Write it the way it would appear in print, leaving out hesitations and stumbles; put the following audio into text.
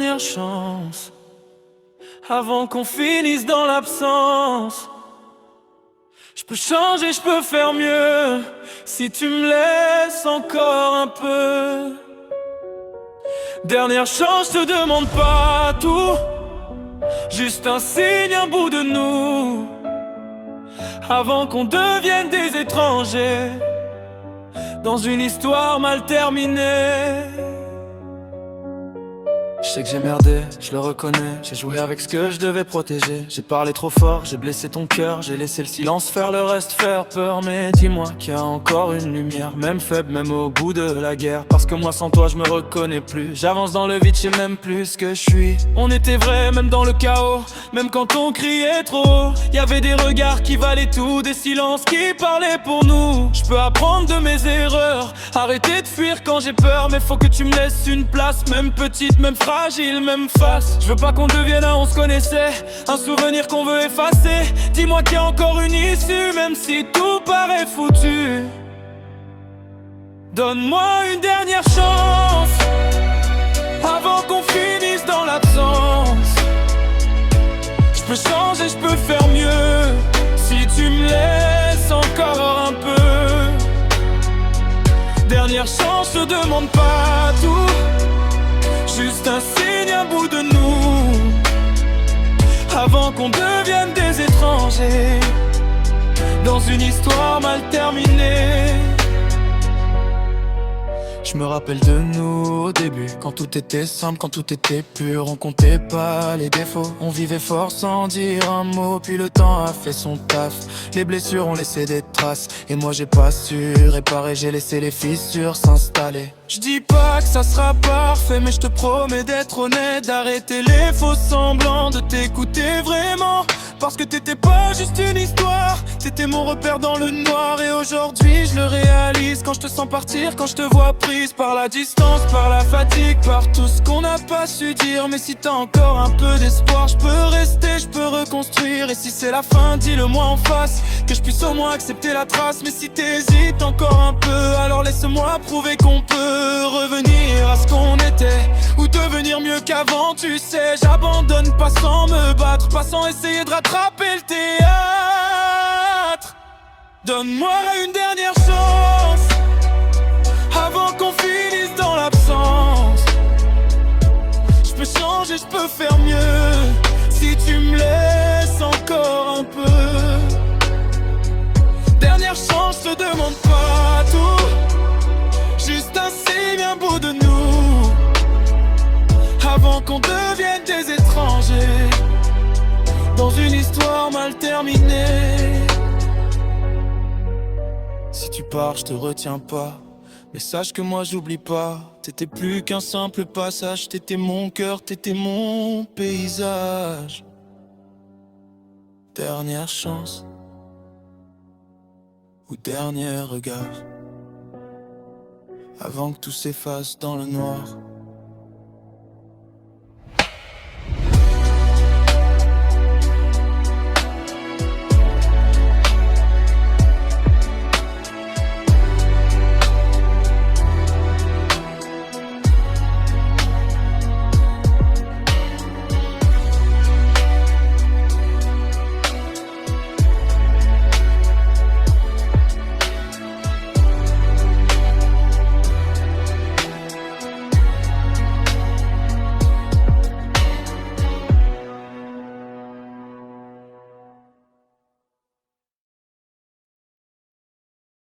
dernière chance avant qu'on finisse dans l'absence. Je peux changer, je peux faire mieux si tu me laisses encore un peu. Dernière chance, je te demande pas tout, juste un signe, un bout de nous, avant qu'on devienne des étrangers dans une histoire mal terminée. Je sais que j'ai merdé, je le reconnais. J'ai joué avec ce que je devais protéger. J'ai parlé trop fort, j'ai blessé ton cœur. J'ai laissé le silence faire le reste, faire peur. Mais dis-moi qu'il y a encore une lumière, même faible, même au bout de la guerre. Parce que moi sans toi je me reconnais plus. J'avance dans le vide, je sais même plus ce que je suis. On était vrai même dans le chaos, même quand on criait trop haut. Y'avait des regards qui valaient tout, des silences qui parlaient pour nous. Je peux apprendre de mes erreurs, arrêter de fuir quand j'ai peur. Mais faut que tu me laisses une place, même petite, même fragile, même face. Je veux pas qu'on devienne un on se connaissait, un souvenir qu'on veut effacer. Dis-moi qu'il y a encore une issue, même si tout paraît foutu. Donne-moi une dernière chance avant qu'on finisse dans l'absence. Je peux changer, je peux faire mieux si tu me laisses encore un peu. Dernière chance, je te demande pas tout, juste un signe, un bout de nous, avant qu'on devienne des étrangers dans une histoire mal terminée. Je me rappelle de nous au début, quand tout était simple, quand tout était pur. On comptait pas les défauts, on vivait fort sans dire un mot. Puis le temps a fait son taf, les blessures ont laissé des traces. Et moi j'ai pas su réparer, j'ai laissé les fissures s'installer. Je dis pas que ça sera parfait, mais je te promets d'être honnête, d'arrêter les faux semblants, de t'écouter vraiment. Parce que t'étais pas juste une histoire, t'étais mon repère dans le noir. Et aujourd'hui je le réalise, quand je te sens partir, quand je te vois prise par la distance, par la fatigue, par tout ce qu'on n'a pas su dire. Mais si t'as encore un peu d'espoir, je peux rester, je peux reconstruire. Et si c'est la fin, dis-le-moi en face, que je puisse au moins accepter la trace. Mais si t'hésites encore un peu, alors laisse-moi prouver qu'on peut revenir à ce qu'on était, ou devenir mieux qu'avant. Tu sais, j'abandonne pas sans me battre, pas sans essayer de rattraper le théâtre. Donne-moi une dernière chance avant qu'on finisse dans l'absence. Je peux changer, je peux faire mieux si tu me laisses encore un peu. Dernière chance, je te demande pas tout, juste un signe, un bout de nous, avant qu'on devienne des étrangers dans une histoire mal terminée. Si tu pars, je te retiens pas, mais sache que moi j'oublie pas. T'étais plus qu'un simple passage, t'étais mon cœur, t'étais mon paysage. Dernière chance ou dernier regard, avant que tout s'efface dans le noir.